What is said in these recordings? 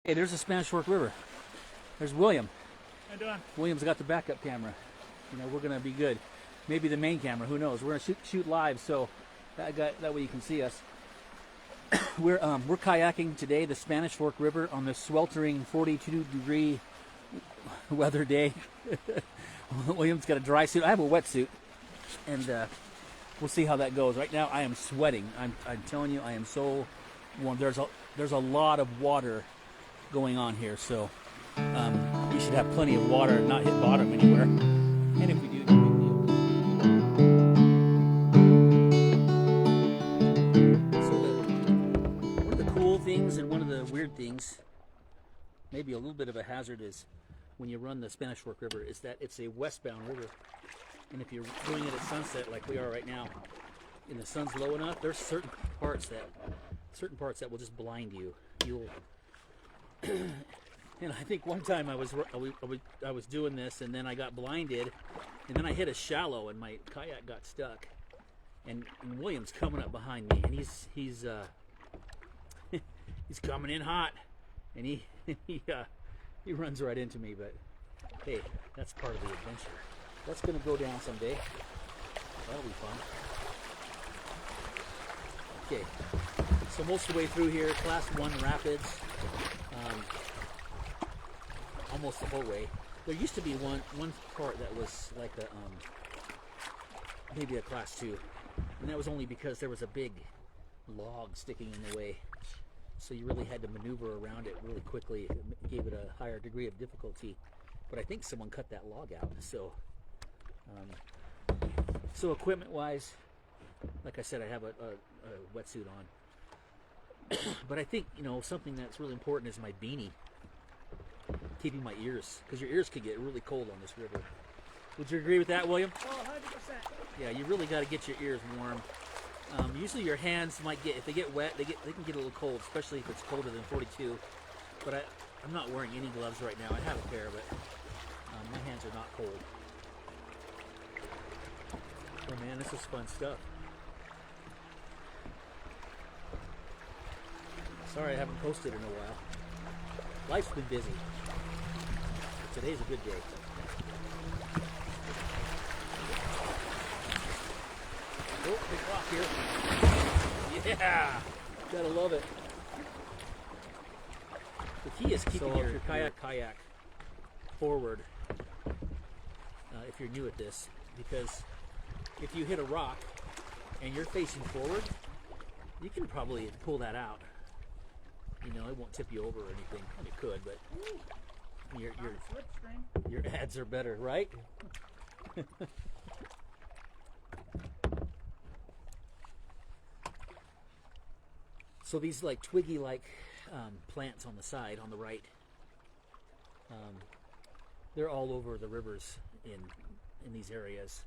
Hey, there's the Spanish Fork River. There's William. How you doing? William's got the backup camera. You know, we're gonna be good. Maybe the main camera. Who knows? We're gonna shoot live, so that way you can see us. We're kayaking today, the Spanish Fork River, on this sweltering 42-degree weather day. William's got a dry suit. I have a wetsuit, and we'll see how that goes. Right now, I am sweating. I'm telling you, I am so warm. There's a lot of water going on here, so we should have plenty of water and not hit bottom anywhere. And if we do, no big deal. So one of the cool things and one of the weird things, maybe a little bit of a hazard, is when you run the Spanish Fork River, is that it's a westbound river. And if you're doing it at sunset like we are right now, and the sun's low enough, there's certain parts that will just blind you. And I think one time I was doing this, and then I got blinded, and then I hit a shallow, and my kayak got stuck. And William's coming up behind me, and he's he's coming in hot, and he runs right into me. But hey, that's part of the adventure. That's gonna go down someday. That'll be fun. Okay, so most of the way through here, Class 1 rapids. Almost the whole way. There used to be one part that was like a maybe a Class 2, and that was only because there was a big log sticking in the way, so you really had to maneuver around it really quickly. It gave it a higher degree of difficulty, but I think someone cut that log out. So equipment wise, like I said, I have a wetsuit on. But I think, something that's really important is my beanie, keeping my ears, because your ears could get really cold on this river. Would you agree with that, William? Oh, 100%. Yeah, you really got to get your ears warm. Usually your hands might get, if they get wet, they can get a little cold, especially if it's colder than 42. But I'm not wearing any gloves right now. I have a pair, but my hands are not cold. Oh man, this is fun stuff. Sorry I haven't posted in a while. Life's been busy. But today's a good day. Oh, big rock here. Yeah! Gotta love it. The key is keeping your kayak forward if you're new at this, because if you hit a rock and you're facing forward, you can probably pull that out. It won't tip you over or anything. And it could, but your ads are better, right? So these like twiggy-like plants on the side, on the right, they're all over the rivers in these areas,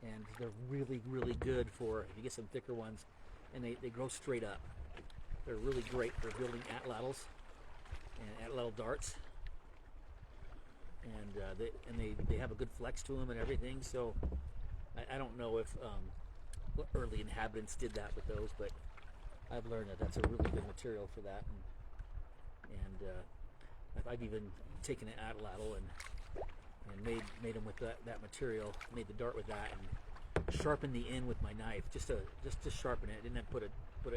and they're really, really good for, if you get some thicker ones, and they grow straight up. They're really great for building atlatls and atlatl darts, and they have a good flex to them and everything. So I don't know if early inhabitants did that with those, but I've learned that that's a really good material for that. And I've even taken an atlatl and made them with that material, made the dart with that, and sharpened the end with my knife just to sharpen it. Didn't have to put an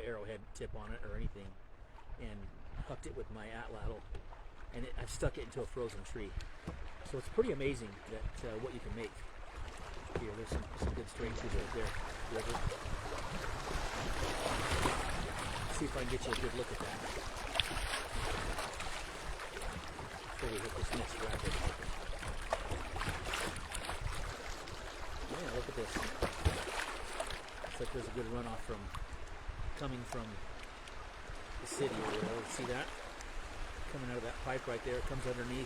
arrowhead tip on it or anything, and hooked it with my atlatl, and I've stuck it into a frozen tree. So it's pretty amazing that what you can make here. There's some good string trees right there. River. See if I can get you a good look at that before we hit this next rapid. Yeah, look at this. Looks like there's a good runoff coming from the city or whatever. See that? Coming out of that pipe right there. It comes underneath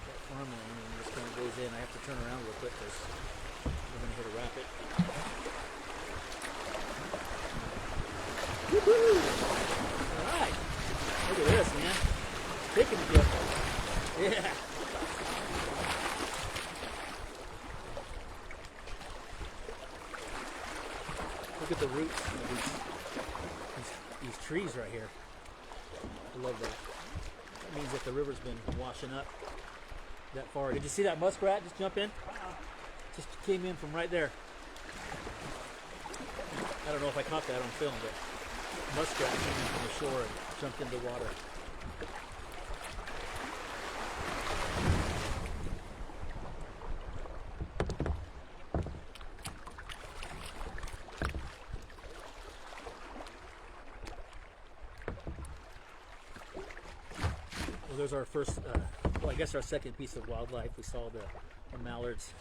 that farmland and just kind of goes in. I have to turn around real quick because we're going to hit a rapid. Woohoo! Alright. Look at this, man. Taking the dip. Yeah. Look at the roots of these trees right here. I love that. That means that the river's been washing up that far. Did you see that muskrat just jump in? Just came in from right there. I don't know if I caught that on film, but muskrat came in from the shore and jumped into the water. Well, there's our first, well, I guess our second piece of wildlife. We saw the mallards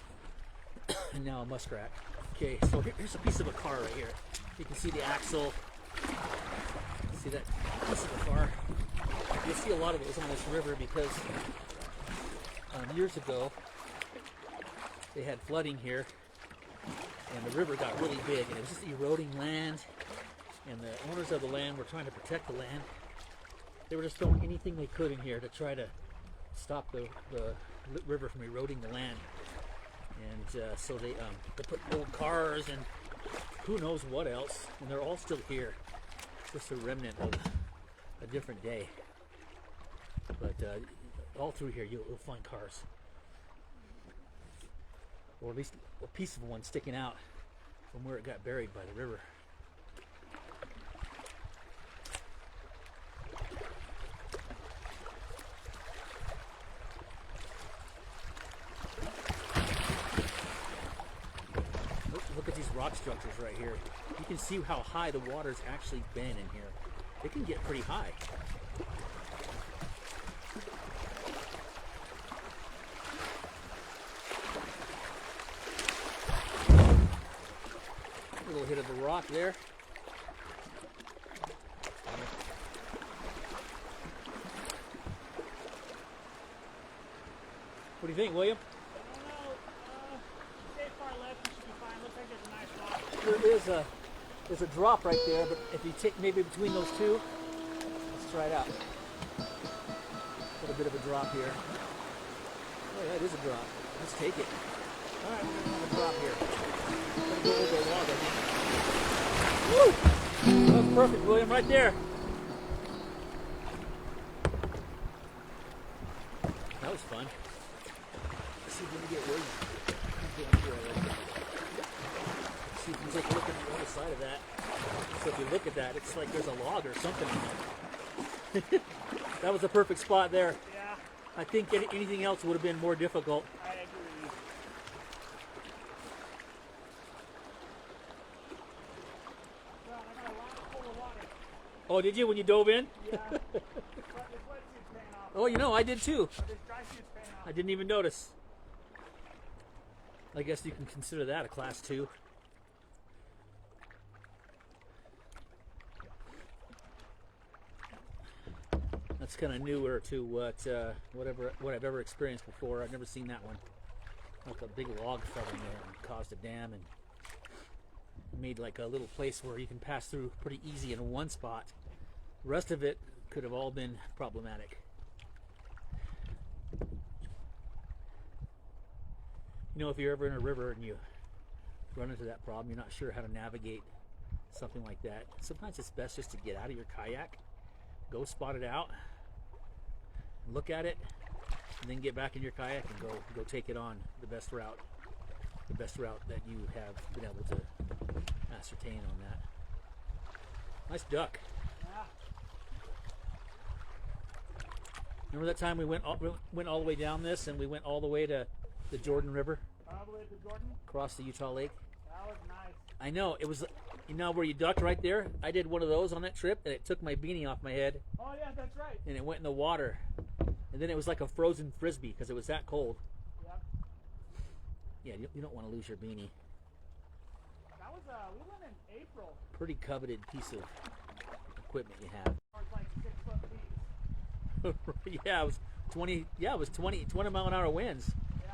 and now a muskrat. Okay, so here's a piece of a car right here. You can see the axle. See that piece of the car? You'll see a lot of those on this river because years ago they had flooding here and the river got really big and it was just eroding land, and the owners of the land were trying to protect the land. They were just throwing anything they could in here to try to stop the river from eroding the land. And so they put old cars and who knows what else, and they're all still here. Just a remnant of a different day. But all through here you'll find cars, or at least a piece of one sticking out from where it got buried by the river. Look at these rock structures right here. You can see how high the water's actually been in here. It can get pretty high. A little hit of the rock there. What do you think, William? There's a drop right there, but if you take maybe between those two, let's try it out. Got a bit of a drop here. Oh yeah, it is a drop. Let's take it. All right, we're gonna have a drop here. Gonna go over the log, I think. Woo! That was perfect, William, right there. That was fun. Let's see if we can get William. He's doing here already. See if you can take a look at the other side of that. So if you look at that, it's like there's a log or something in there. That was a perfect spot there. Yeah. I think anything else would have been more difficult. I agree. Well, I got a lot full of water. Oh, did you when you dove in? Yeah. This wetsuit's paying off. Oh, you know, I did too. This dry suit's paying off. I didn't even notice. I guess you can consider that a class 2. That's kind of newer to what I've ever experienced before. I've never seen that one. Like a big log fell in there and caused a dam and made like a little place where you can pass through pretty easy in one spot. The rest of it could have all been problematic. You know, if you're ever in a river and you run into that problem, you're not sure how to navigate something like that. Sometimes it's best just to get out of your kayak, go spot it out, look at it, and then get back in your kayak and go take it on the best route that you have been able to ascertain on that. Nice duck. Yeah. Remember that time we went all the way down this and we went all the way to the Jordan River? All the way to Jordan? Across the Utah Lake? That was nice. I know, it was, you know where you ducked right there? I did one of those on that trip and it took my beanie off my head. Oh yeah, that's right. And it went in the water. And then it was like a frozen frisbee because it was that cold. Yep. Yeah, you don't want to lose your beanie. That was, we went in April. Pretty coveted piece of equipment you have. It was like 6 foot deep. Yeah, it was 20. Yeah, it was 20 mile an hour winds. Yeah.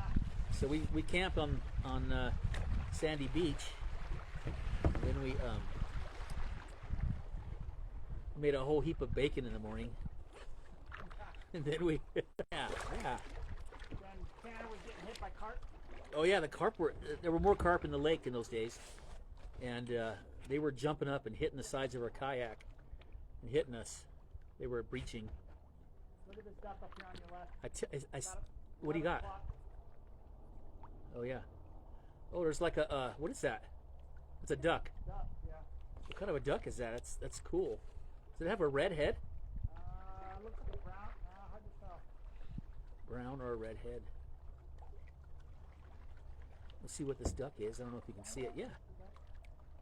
So we camped on Sandy Beach. And then we made a whole heap of bacon in the morning. And then we, yeah. Then Tanner was getting hit by carp. Oh yeah, there were more carp in the lake in those days, and they were jumping up and hitting the sides of our kayak and hitting us. They were breaching. Look at this duck up here on your left. What do you got? Clock. Oh yeah. Oh, there's like a what is that? It's a duck. Duck, yeah. What kind of a duck is that? That's cool. Does it have a red head? Looks like a brown. Hard to tell. Brown or a red head? Let's see what this duck is. I don't know if you can see it. Yeah.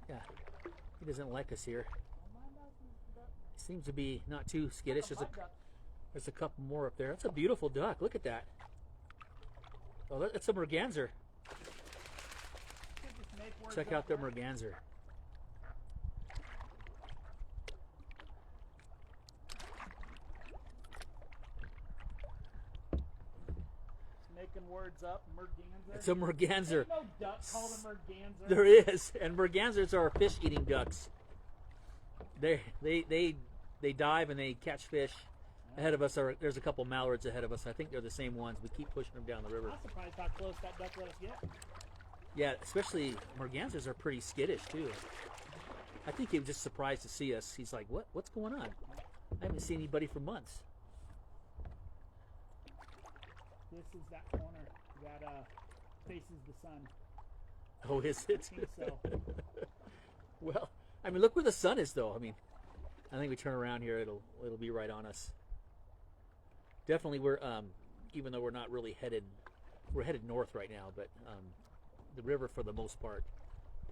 Yeah. He doesn't like us here. He seems to be not too skittish. There's a couple more up there. That's a beautiful duck. Look at that. Oh, that's a merganser. Check out the merganser. Making words up, merganser. It's a merganser. There's no duck called a merganser. There is, and mergansers are fish-eating ducks. They dive and they catch fish. Ahead of us there's a couple mallards ahead of us. I think they're the same ones. We keep pushing them down the river. I'm surprised how close that duck let us get. Yeah, especially mergansers are pretty skittish too. I think he was just surprised to see us. He's like, what's going on? I haven't seen anybody for months. This is that corner that faces the sun. Oh, is it? I think so. Well, I mean, look where the sun is, though. I mean, I think we turn around here, it'll be right on us. Definitely, we're even though we're not really we're headed north right now, but the river for the most part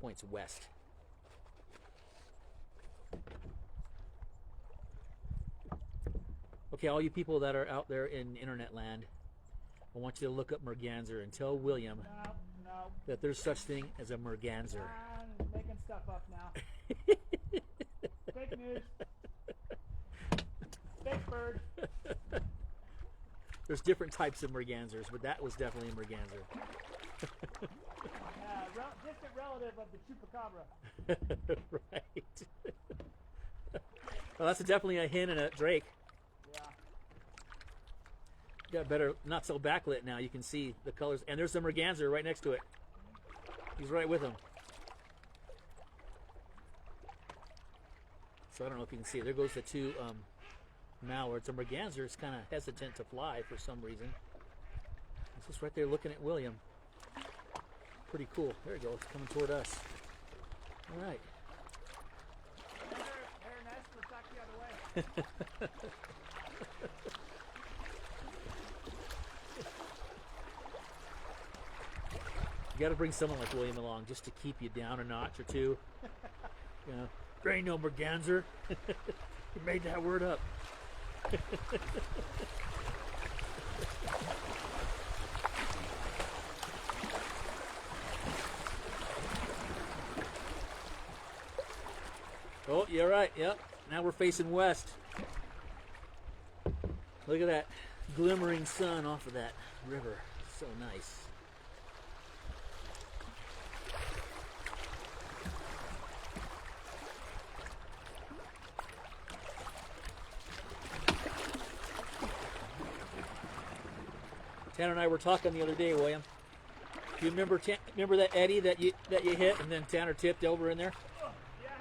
points west. Okay, all you people that are out there in internet land, I want you to look up merganser and tell William No. that there's such thing as a merganser. I'm making stuff up now. Fake news. Fake bird. There's different types of mergansers, but that was definitely a merganser. Distant relative of the chupacabra. Right. Well, that's definitely a hen and a drake. Yeah. Got better, not so backlit now. You can see the colors, and there's the merganser right next to it. He's right with him. So I don't know if you can see it. There goes the two mallards. The merganser is kind of hesitant to fly for some reason. It's just right there looking at William. Pretty cool. There he goes, coming toward us. All right. Their nest looks like the other way. You got to bring someone like William along just to keep you down a notch or two. You know, there ain't no merganser. You made that word up. Oh, you're right. Yep. Now we're facing west. Look at that glimmering sun off of that river. So nice. Tanner and I were talking the other day, William. Do you remember that eddy that you hit, and then Tanner tipped over in there? Oh, yeah,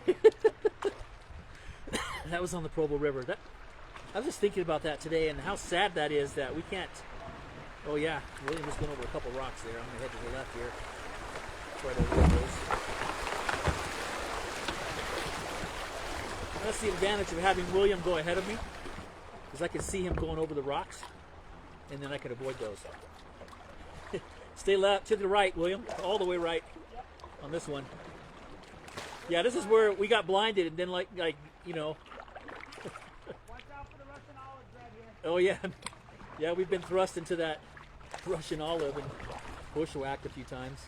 I do. That was on the Provo River. I was just thinking about that today, and how sad that is that we can't. Oh yeah, William just went over a couple rocks there. I'm gonna head to the left here. Right over those. That's the advantage of having William go ahead of me, because I can see him going over the rocks, and then I can avoid those. Stay left to the right, William. All the way right on this one. Yeah, this is where we got blinded, and then like you know. Watch out for the Russian olive right here. Oh yeah, yeah. We've been thrust into that Russian olive and bushwhacked a few times.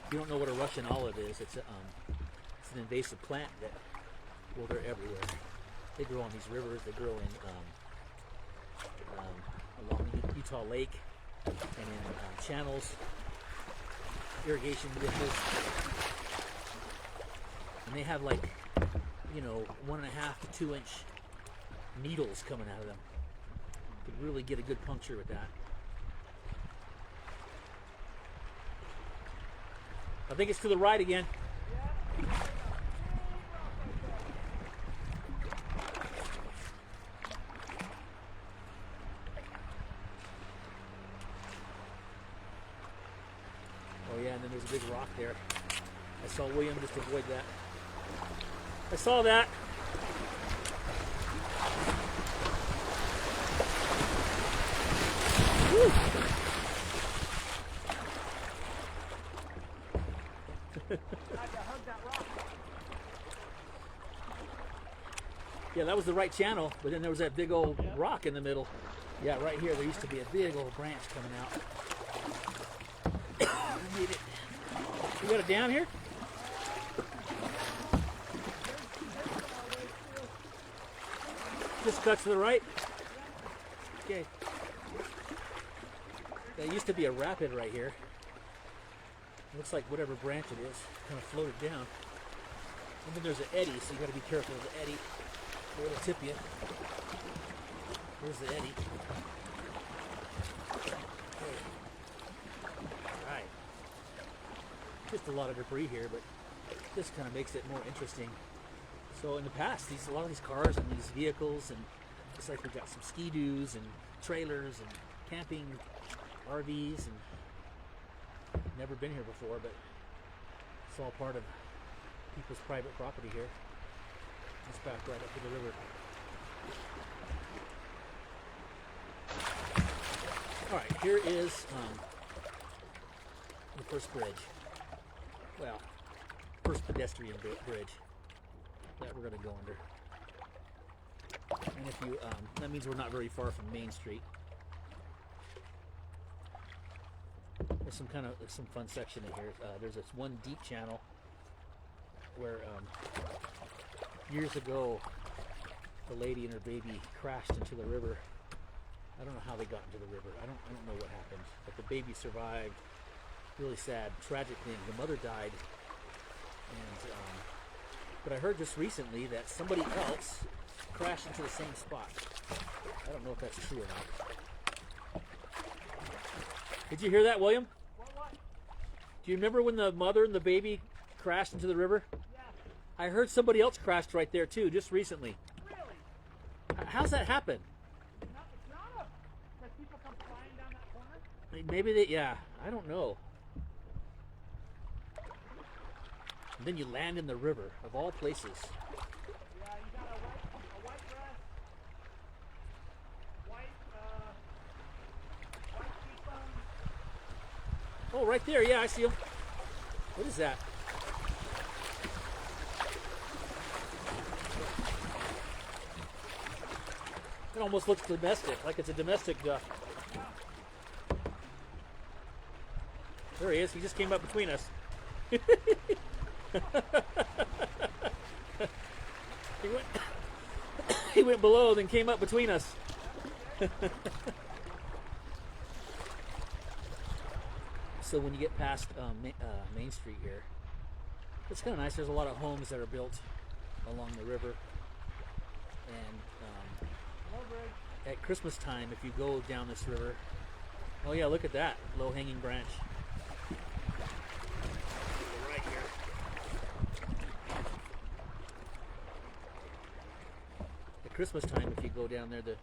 If you don't know what a Russian olive is, it's an invasive plant that, well, they're everywhere. They grow on these rivers. They grow in along the Utah Lake and in channels, irrigation ditches, and they have like 1.5 to 2 inch needles coming out of them. You could really get a good puncture with that. I think it's to the right again. big rock there. I saw William just avoid that. I saw that. Woo. Yeah, that was the right channel, but then there was that big old rock in the middle. Yeah, right here, there used to be a big old branch coming out. I need it. You got it down here? Just cut to the right? Okay. There used to be a rapid right here. Looks like whatever branch it is kind of floated down. And then there's an eddy, so you got to be careful of the eddy. Or it'll tip you. Here's the eddy. Okay. Alright. Just a lot of debris here, but this kind of makes it more interesting. So in the past, a lot of these cars and these vehicles, and looks like we've got some ski-doos and trailers and camping RVs, and never been here before, but it's all part of people's private property here. It's back right up to the river. Alright, here is the first bridge. Well, first pedestrian bridge that we're going to go under. And if you, that means we're not very far from Main Street. There's some fun section in here. There's this one deep channel where years ago the lady and her baby crashed into the river. I don't know how they got into the river. I don't know what happened, but the baby survived. Really sad, tragic thing. The mother died, and but I heard just recently that somebody else crashed into the same spot. I don't know if that's true or not. Did you hear that, William? What? Do you remember when the mother and the baby crashed into the river? Yeah. I heard somebody else crashed right there too, just recently. Really? How's that happen? It's not because people come flying down that corner? Maybe they, yeah, I don't know. And then you land in the river, of all places. Yeah, you got a white dress, white cheekbones. Oh, right there, yeah, I see him. What is that? It almost looks domestic, like it's a domestic duck. There he is, he just came up between us. He went below, then came up between us. So when you get past Main Street here, it's kind of nice. There's a lot of homes that are built along the river, and at Christmas time, if you go down this river, oh yeah, look at that low-hanging branch. Right here. At Christmas time, if you go down there, they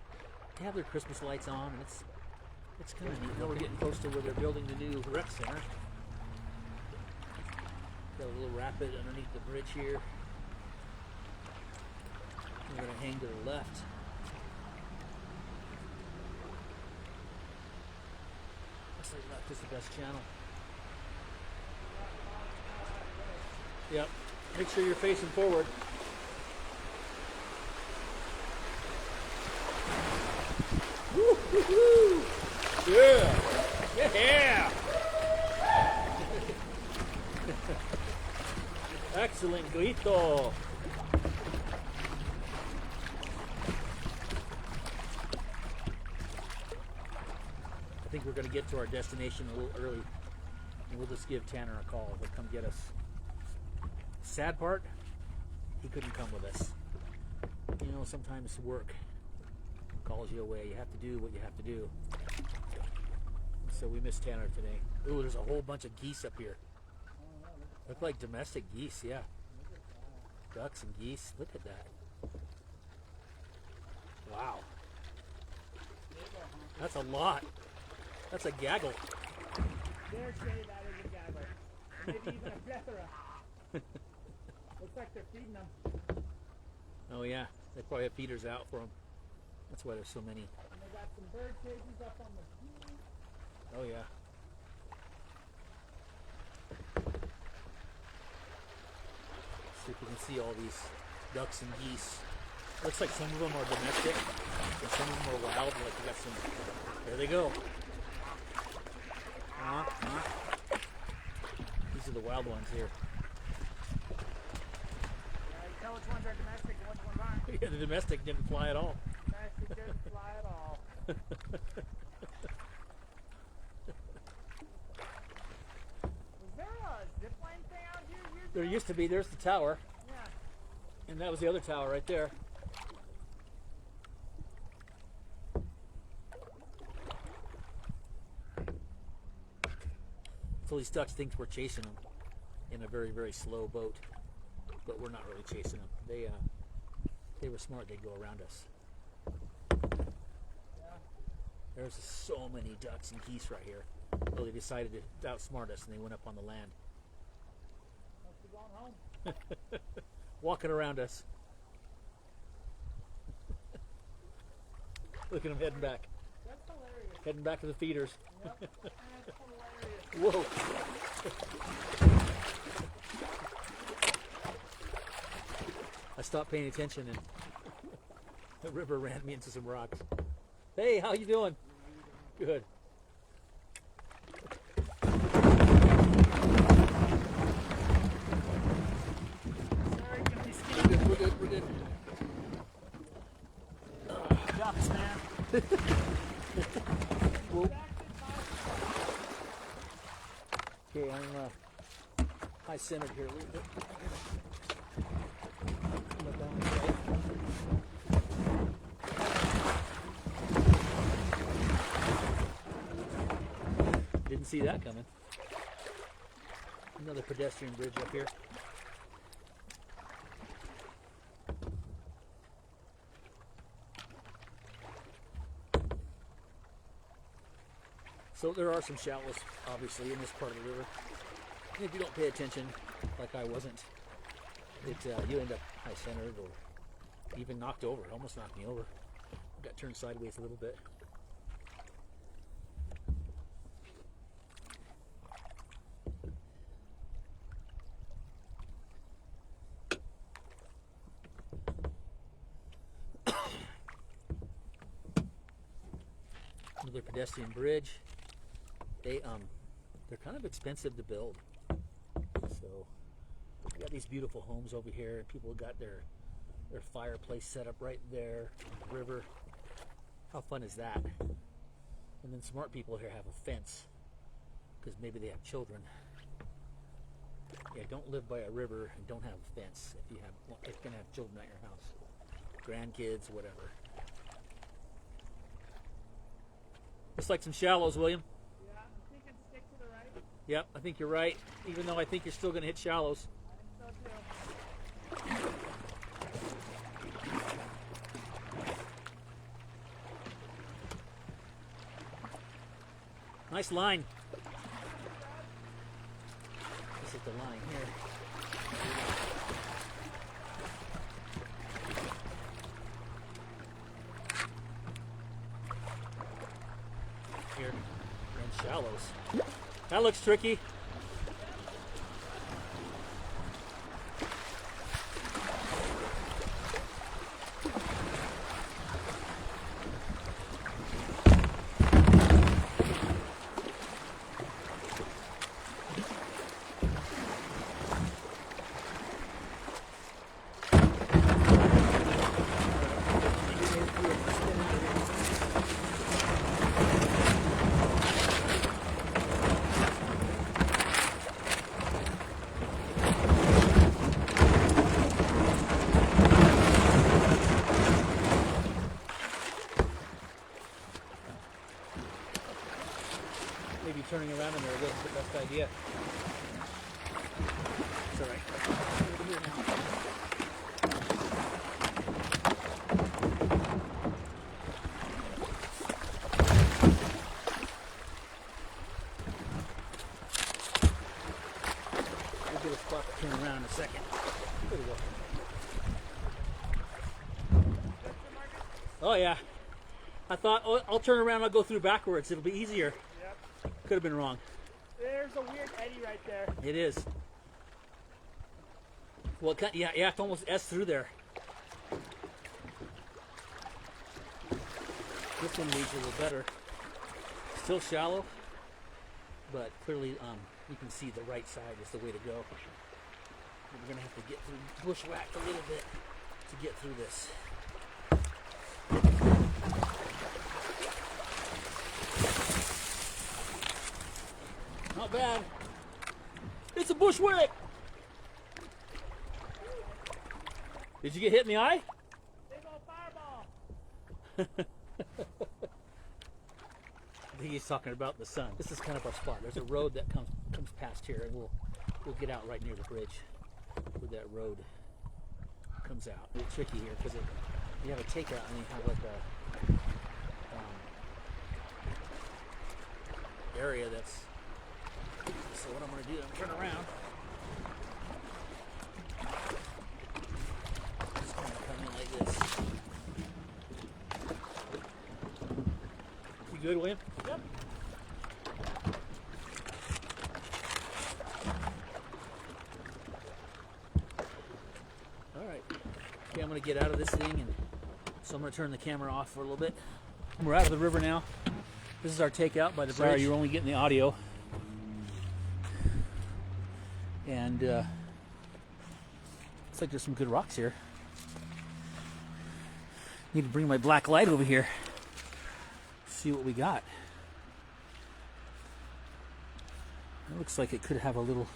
have their Christmas lights on, and it's kind of neat. Now we're getting close to where they're building the new rec center. Got a little rapid underneath the bridge here. We're going to hang to the left. Looks like left is the best channel. Yep. Make sure you're facing forward. Woo, woo, woo. Yeah. Yeah. Excellent, Guito. I think we're going to get to our destination a little early, and we'll just give Tanner a call. He'll come get us. Sad part, he couldn't come with us. You know, sometimes work calls you away. You have to do what you have to do. So we missed Tanner today. Ooh, there's a whole bunch of geese up here. Look like domestic geese, yeah. Ducks and geese. Look at that. Wow. That's a lot. That's a gaggle. Dare say that is a gaggle. Maybe even a plethora. Looks like they're feeding them. Oh yeah, they probably have feeders out for them. That's why there's so many. And they got some bird cages up on the view. Oh yeah. See if you can see all these ducks and geese. Looks like some of them are domestic and some of them are wild. Like we got some. There they go. These are the wild ones here. Yeah, you tell which ones are domestic and which ones aren't. Yeah, the domestic didn't fly at all. Domestic didn't fly at all. Was there a zip line thing out here years There ago? used to be. There's the tower, Yeah. and that was the other tower right there. So these ducks think we're chasing them in a very, very slow boat, but we're not really chasing them. They were smart. They'd go around us. Yeah. There's so many ducks and geese right here. So they decided to outsmart us, and they went up on the land, Must be going home. walking around us. Look at them heading back, That's hilarious. heading back to the feeders. Yep. That's hilarious. Whoa! I stopped paying attention, and the river ran me into some rocks. Hey, how you doing? Good. Sorry, gonna be skinny. We're good. We're good. Ducks, man. Whoa. Okay, I'm high centered here a little bit. Come down this way. Didn't see that coming. Another pedestrian bridge up here. So there are some shallows, obviously, in this part of the river. And if you don't pay attention, like I wasn't, you end up high-centered or even knocked over. It almost knocked me over. Got turned sideways a little bit. Another pedestrian bridge. They're kind of expensive to build. So we got these beautiful homes over here. People got their fireplace set up right there on the river. How fun is that? And then smart people here have a fence because maybe they have children. Yeah, don't live by a river and don't have a fence if you're gonna have children at your house, grandkids, whatever. Looks like some shallows, William. Yeah, I'm thinking stick to the right. Yep, I think you're right. Even though I think you're still gonna hit shallows. I think so too. Nice line. This is the line here. Here, and shallows. That looks tricky. Maybe turning around in there wasn't the best idea. It's all right. Over here now. Oh yeah. I thought, oh, I'll turn around. I'll go through backwards. It'll be easier. Yep. Could have been wrong. There's a weird eddy right there. It is. Well, yeah, you have to almost S through there. This one reads a little better. Still shallow, but clearly you can see the right side is the way to go. We're gonna have to get through bushwhacked a little bit to get through this. Not bad. It's a bushwhack. Did you get hit in the eye? Big old fireball. I think he's talking about the sun. This is kind of our spot. There's a road that comes past here, and we'll get out right near the bridge where that road comes out. A little tricky here because you have a takeout and you have like a area that's. So what I'm going to do, I'm going to turn around. Just going to come in like this. You good, William? Yep. All right. Okay, I'm going to get out of this thing, and so I'm going to turn the camera off for a little bit. We're out of the river now. This is our takeout by the bridge. Sorry, you're only getting the audio. And looks like there's some good rocks here. Need to bring my black light over here. See what we got. It looks like it could have a little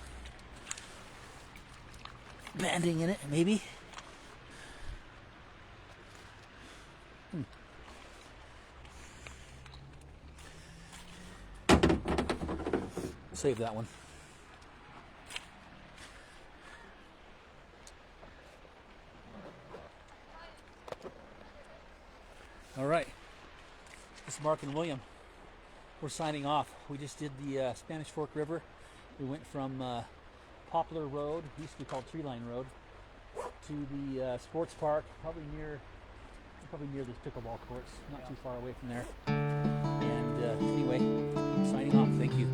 banding in it, maybe. Save that one. All right, this is Mark and William. We're signing off. We just did the Spanish Fork River. We went from Poplar Road, used to be called Tree Line Road, to the sports park, probably near this pickleball courts, not too far away from there. And anyway, signing off. Thank you.